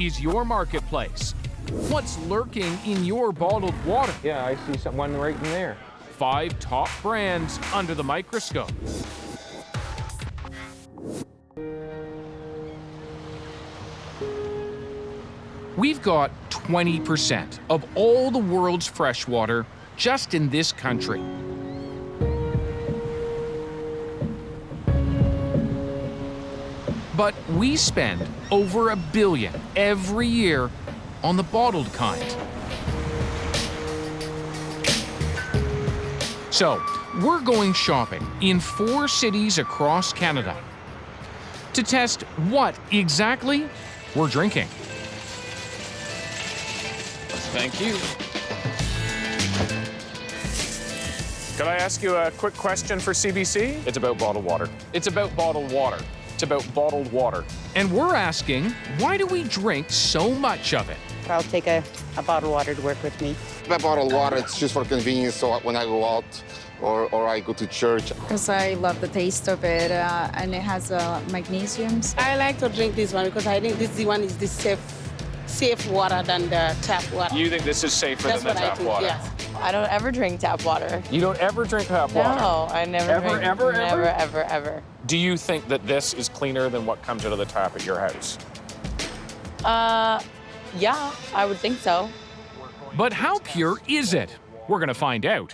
is your marketplace. What's lurking in your bottled water? Yeah, I see one right in there. 5 top brands under the microscope. We've got 20% of all the world's fresh water just in this country. But we spend over $1 billion every year on the bottled kind. So, we're going shopping in 4 cities across Canada to test what exactly we're drinking. Thank you. Could I ask you a quick question for CBC? It's about bottled water. It's about bottled water. It's about bottled water. And we're asking, why do we drink so much of it? I'll take a bottle of water to work with me. My bottled water, it's just for convenience, so when I go out or I go to church. Because I love the taste of it, and it has magnesium. I like to drink this one because I think this one is the safe water than the tap water. You think this is safer than the tap water? Yes. I don't ever drink tap water. You don't ever drink tap water? No, I never Ever, drink. ever, never, ever? ever. Do you think that this is cleaner than what comes out of the tap at your house? Yeah, I would think so. But how pure is it? We're gonna find out.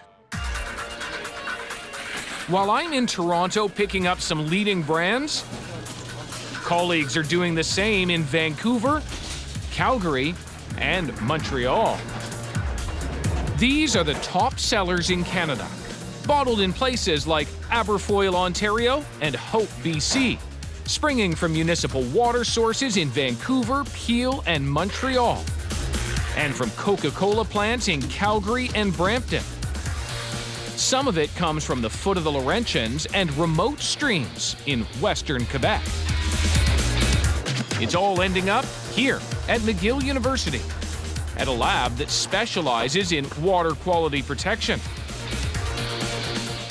While I'm in Toronto picking up some leading brands, colleagues are doing the same in Vancouver, Calgary, and Montreal. These are the top sellers in Canada, bottled in places like Aberfoyle, Ontario, and Hope, BC, springing from municipal water sources in Vancouver, Peel, and Montreal, and from Coca-Cola plants in Calgary and Brampton. Some of it comes from the foot of the Laurentians and remote streams in western Quebec. It's all ending up here at McGill University, at a lab that specializes in water quality protection.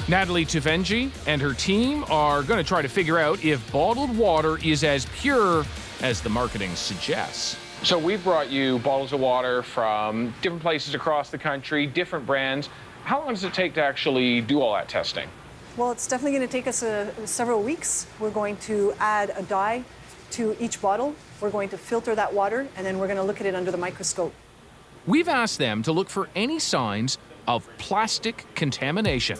Natalie Tuvenji and her team are going to try to figure out if bottled water is as pure as the marketing suggests. So we brought you bottles of water from different places across the country, different brands. How long does it take to actually do all that testing? Well, it's definitely going to take us several weeks. We're going to add a dye to each bottle. We're going to filter that water, and then we're going to look at it under the microscope. We've asked them to look for any signs of plastic contamination,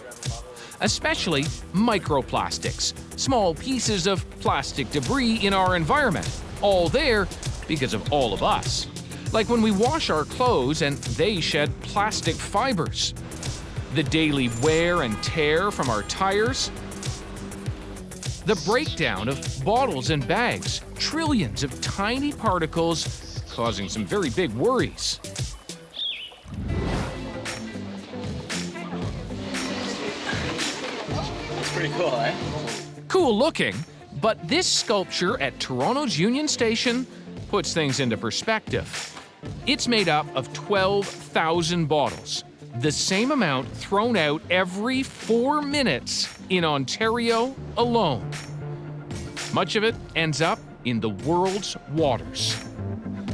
especially microplastics, small pieces of plastic debris in our environment, all there because of all of us. Like when we wash our clothes and they shed plastic fibers, the daily wear and tear from our tires, the breakdown of bottles and bags, trillions of tiny particles causing some very big worries. Pretty cool, eh? Cool looking, but this sculpture at Toronto's Union Station puts things into perspective. It's made up of 12,000 bottles, the same amount thrown out every 4 minutes in Ontario alone. Much of it ends up in the world's waters.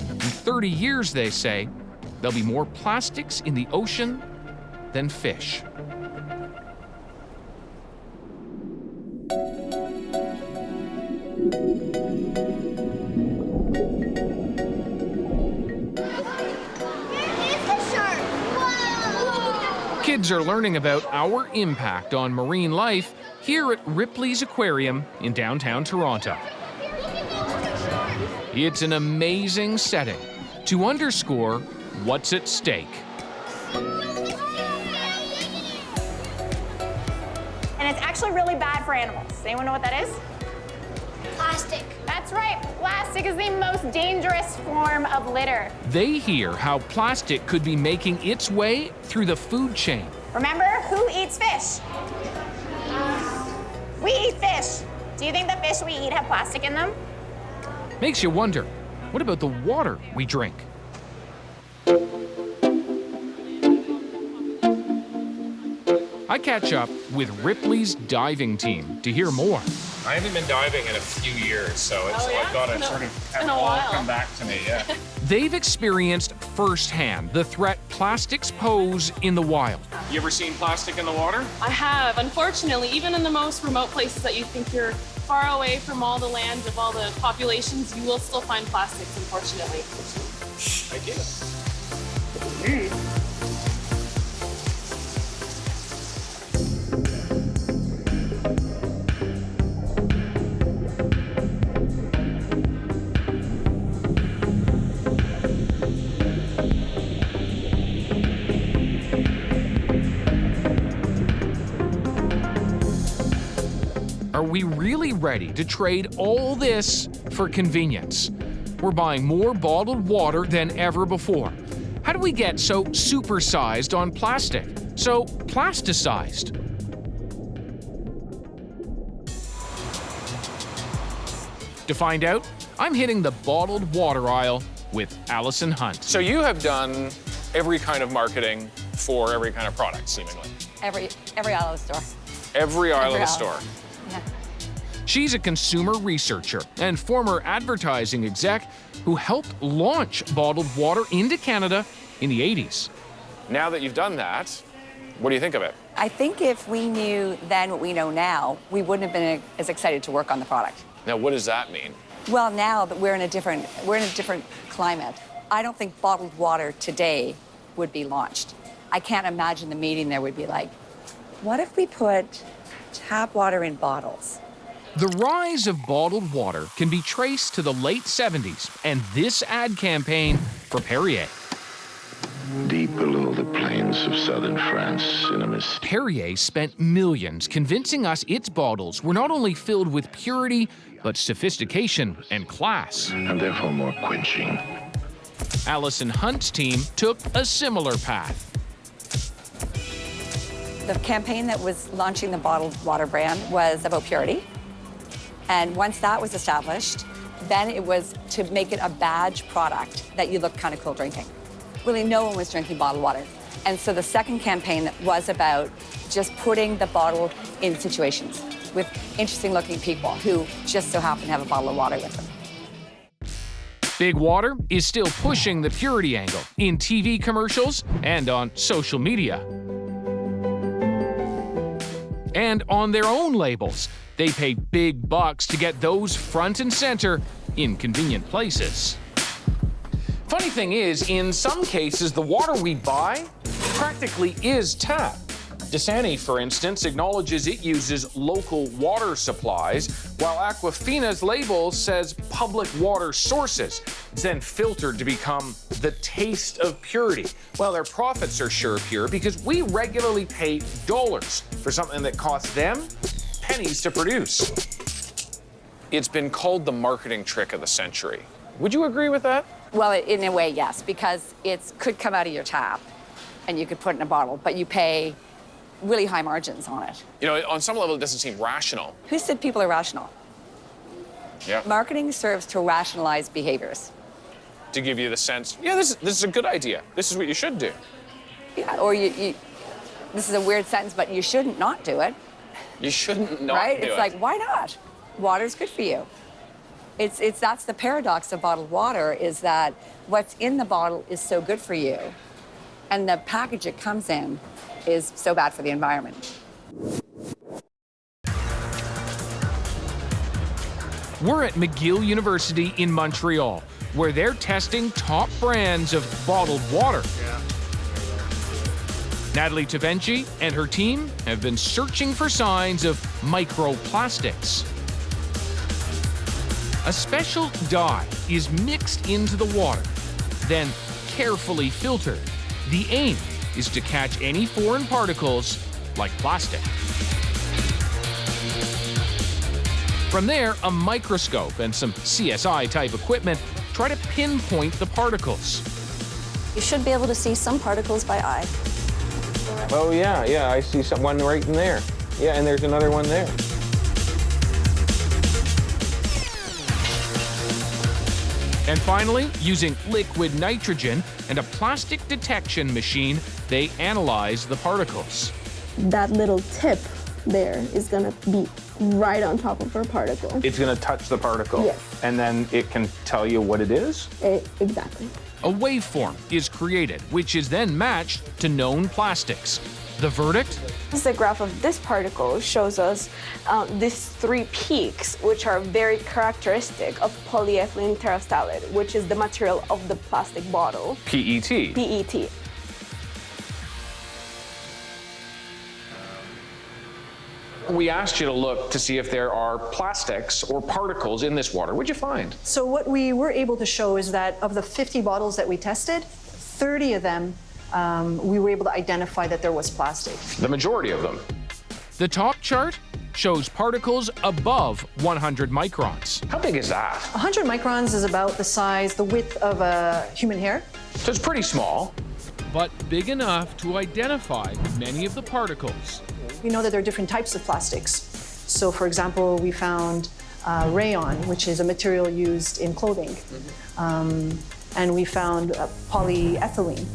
In 30 years, they say, there'll be more plastics in the ocean than fish. Kids are learning about our impact on marine life here at Ripley's Aquarium in downtown Toronto. It's an amazing setting to underscore what's at stake. And it's actually really bad for animals. Does anyone know what that is? Plastic. That's right. Plastic is the most dangerous form of litter. They hear how plastic could be making its way through the food chain. Remember, who eats fish? We eat fish. Do you think the fish we eat have plastic in them? Makes you wonder, what about the water we drink? I catch up with Ripley's diving team to hear more. I haven't been diving in a few years, so it's, I've got to sort of have it all come back to me, yeah. They've experienced firsthand the threat plastics pose in the wild. You ever seen plastic in the water? I have. Unfortunately, even in the most remote places that you think you're far away from all the land of all the populations, you will still find plastics, unfortunately. I get it. Are we really ready to trade all this for convenience? We're buying more bottled water than ever before. How do we get so supersized on plastic? So plasticized? To find out, I'm hitting the bottled water aisle with Allison Hunt. So you have done every kind of marketing for every kind of product, seemingly. Every aisle of the store. Every aisle of the aisle. store. Yeah. She's a consumer researcher and former advertising exec who helped launch bottled water into Canada in the 80s. Now that you've done that, what do you think of it? I think if we knew then what we know now, we wouldn't have been as excited to work on the product. Now, what does that mean? Well, now that we're in a different climate, I don't think bottled water today would be launched. I can't imagine the meeting there would be like, what if we put tap water in bottles? The rise of bottled water can be traced to the late 70s and this ad campaign for Perrier. Deep below the plains of southern France, in a mist. Perrier spent millions convincing us its bottles were not only filled with purity, but sophistication and class. And therefore more quenching. Allison Hunt's team took a similar path. The campaign that was launching the bottled water brand was about purity. And once that was established, then it was to make it a badge product that you look kind of cool drinking. Really, no one was drinking bottled water. And so the second campaign was about just putting the bottle in situations with interesting-looking people who just so happen to have a bottle of water with them. Big Water is still pushing the purity angle in TV commercials and on social media. And on their own labels, they pay big bucks to get those front and center in convenient places. Funny thing is, in some cases, the water we buy practically is tap. Dasani, for instance, acknowledges it uses local water supplies, while Aquafina's label says public water sources. It's then filtered to become the taste of purity. Well, their profits are sure pure because we regularly pay dollars for something that costs them pennies to produce. It's been called the marketing trick of the century. Would you agree with that? Well, in a way, yes, because it could come out of your tap and you could put it in a bottle, but you pay really high margins on it. You know, on some level, it doesn't seem rational. Who said people are rational? Yeah. Marketing serves to rationalize behaviors. To give you the sense, yeah, this is a good idea. This is what you should do. Yeah, or this is a weird sentence, but you shouldn't not do it. You shouldn't not right? do It's it. like, why not? Water's good for you. That's the paradox of bottled water, is that what's in the bottle is so good for you, and the package it comes in is so bad for the environment. We're at McGill University in Montreal, where they're testing top brands of bottled water. Natalie Tavenchi and her team have been searching for signs of microplastics. A special dye is mixed into the water, then carefully filtered. The aim is to catch any foreign particles like plastic. From there, a microscope and some CSI-type equipment try to pinpoint the particles. You should be able to see some particles by eye. Oh, yeah, I see one right in there. Yeah, and there's another one there. And finally, using liquid nitrogen and a plastic detection machine, they analyze the particles. That little tip there is going to be right on top of our particle. It's going to touch the particle? Yes. And then it can tell you what it is? Exactly. A waveform is created, which is then matched to known plastics. The verdict? The graph of this particle shows us these three peaks, which are very characteristic of polyethylene terephthalate, which is the material of the plastic bottle. PET. PET. We asked you to look to see if there are plastics or particles in this water. What'd you find? So what we were able to show is that of the 50 bottles that we tested, 30 of them, we were able to identify that there was plastic. The majority of them. The top chart shows particles above 100 microns. How big is that? 100 microns is about the size, the width of a human hair. So it's pretty small. But big enough to identify many of the particles. We know that there are different types of plastics. So for example, we found rayon, which is a material used in clothing. And we found polyethylene,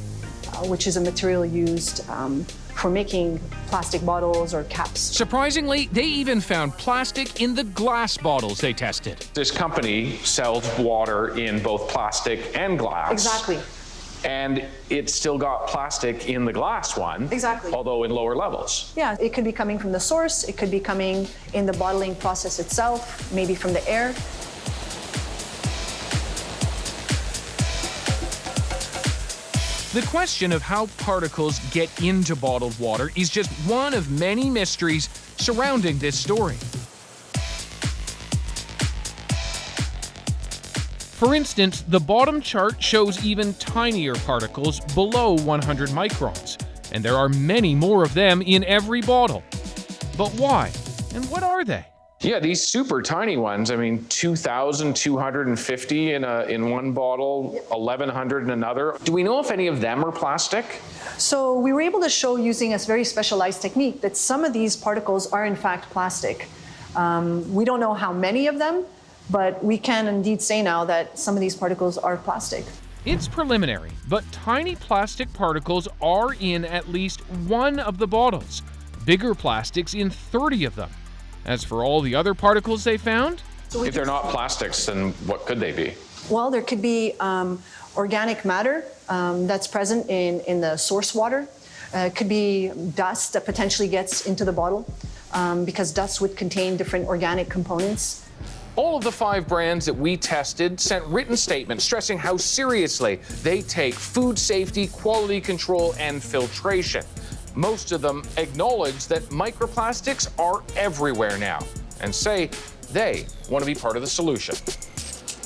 which is a material used for making plastic bottles or caps. Surprisingly, they even found plastic in the glass bottles they tested. This company sells water in both plastic and glass. Exactly. And it's still got plastic in the glass one. Exactly. Although in lower levels. Yeah, it could be coming from the source, it could be coming in the bottling process itself, maybe from the air. The question of how particles get into bottled water is just one of many mysteries surrounding this story. For instance, the bottom chart shows even tinier particles below 100 microns, and there are many more of them in every bottle. But why? And what are they? Yeah, these super tiny ones, I mean, 2,250 in one bottle, 1,100 in another. Do we know if any of them are plastic? So we were able to show using a very specialized technique that some of these particles are in fact plastic. We don't know how many of them, but we can indeed say now that some of these particles are plastic. It's preliminary, but tiny plastic particles are in at least one of the bottles, bigger plastics in 30 of them. As for all the other particles they found? If they're not plastics, then what could they be? Well, there could be organic matter that's present in the source water. It could be dust that potentially gets into the bottle because dust would contain different organic components. All of the 5 brands that we tested sent written statements stressing how seriously they take food safety, quality control, and filtration. Most of them acknowledge that microplastics are everywhere now and say they want to be part of the solution.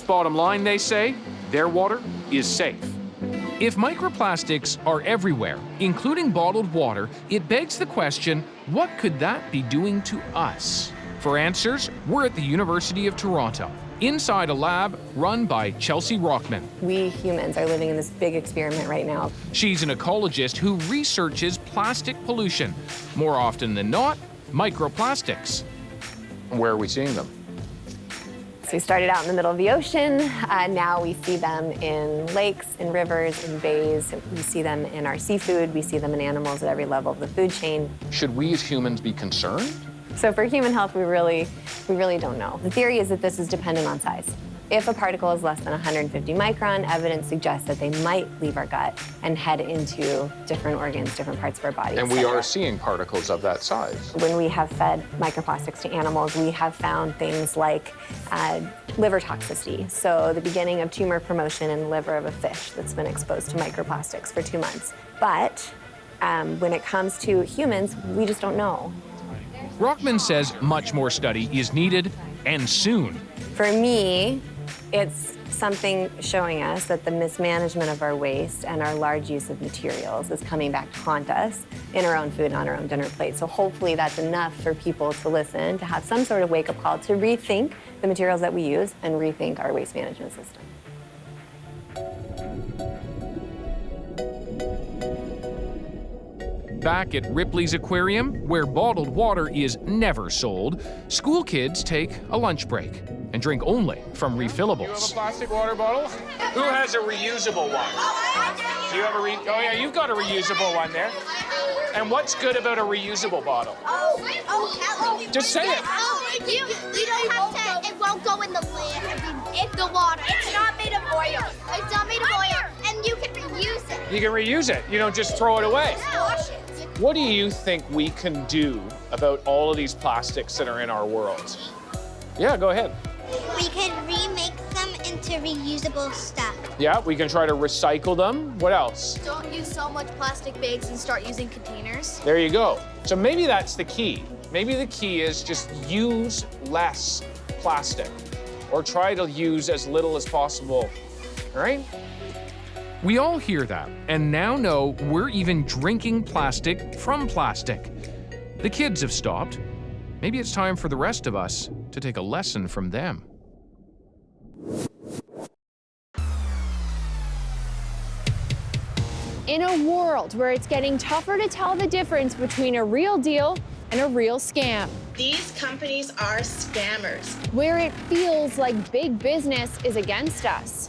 Bottom line, they say, their water is safe. If microplastics are everywhere, including bottled water, it begs the question, what could that be doing to us? For answers, we're at the University of Toronto, inside a lab run by Chelsea Rockman. We humans are living in this big experiment right now. She's an ecologist who researches plastic pollution. More often than not, microplastics. Where are we seeing them? So we started out in the middle of the ocean. Now we see them in lakes, in rivers, in bays. We see them in our seafood. We see them in animals at every level of the food chain. Should we as humans be concerned? So for human health, we really don't know. The theory is that this is dependent on size. If a particle is less than 150 micron, evidence suggests that they might leave our gut and head into different organs, different parts of our body. And we are seeing particles of that size. When we have fed microplastics to animals, we have found things like liver toxicity. So the beginning of tumor promotion in the liver of a fish that's been exposed to microplastics for 2 months. But when it comes to humans, we just don't know. Rockman says much more study is needed, and soon. For me, it's something showing us that the mismanagement of our waste and our large use of materials is coming back to haunt us in our own food and on our own dinner plate. So hopefully that's enough for people to listen, to have some sort of wake-up call, to rethink the materials that we use and rethink our waste management system. Back at Ripley's Aquarium, where bottled water is never sold, school kids take a lunch break and drink only from refillables. You have a plastic water bottle? Who has a reusable one? Do you have oh yeah, you've got a reusable one there. And what's good about a reusable bottle? Just say it. You don't have to. It won't go in the land. If the water. It's not made of oil. It's not made of oil, and you can reuse it. You can reuse it. You don't just throw it away. Wash it. What do you think we can do about all of these plastics that are in our world? Yeah, go ahead. We can remake them into reusable stuff. Yeah, we can try to recycle them. What else? Don't use so much plastic bags and start using containers. There you go. So maybe that's the key. Maybe the key is just use less plastic or try to use as little as possible, all right? We all hear that and now know we're even drinking plastic from plastic. The kids have stopped. Maybe it's time for the rest of us to take a lesson from them. In a world where it's getting tougher to tell the difference between a real deal and a real scam, these companies are scammers. where it feels like big business is against us,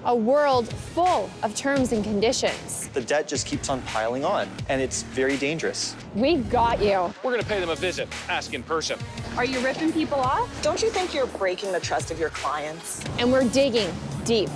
a world full of terms and conditions, The debt just keeps on piling on, and it's very dangerous. we got you. We're gonna pay them a visit, ask in person. Are you ripping people off? Don't you think you're breaking the trust of your clients? And we're digging deep,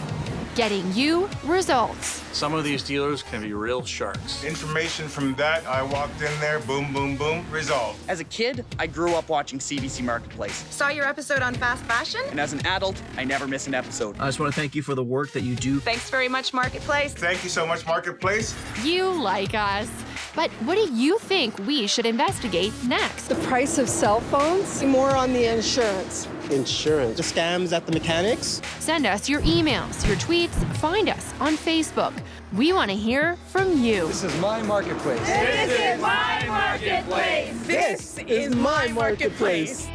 getting you results. Some of these dealers can be real sharks. Information from that, I walked in there, boom, boom, boom, resolved. As a kid, I grew up watching CBC Marketplace. Saw your episode on fast fashion? And as an adult, I never miss an episode. I just want to thank you for the work that you do. Thanks very much, Marketplace. Thank you so much, Marketplace. You like us. But what do you think we should investigate next? The price of cell phones? More on the insurance. Insurance. The scams at the mechanics? Send us your emails, your tweets, find us on Facebook. We want to hear from you. This is my marketplace. This is my marketplace. This is my marketplace.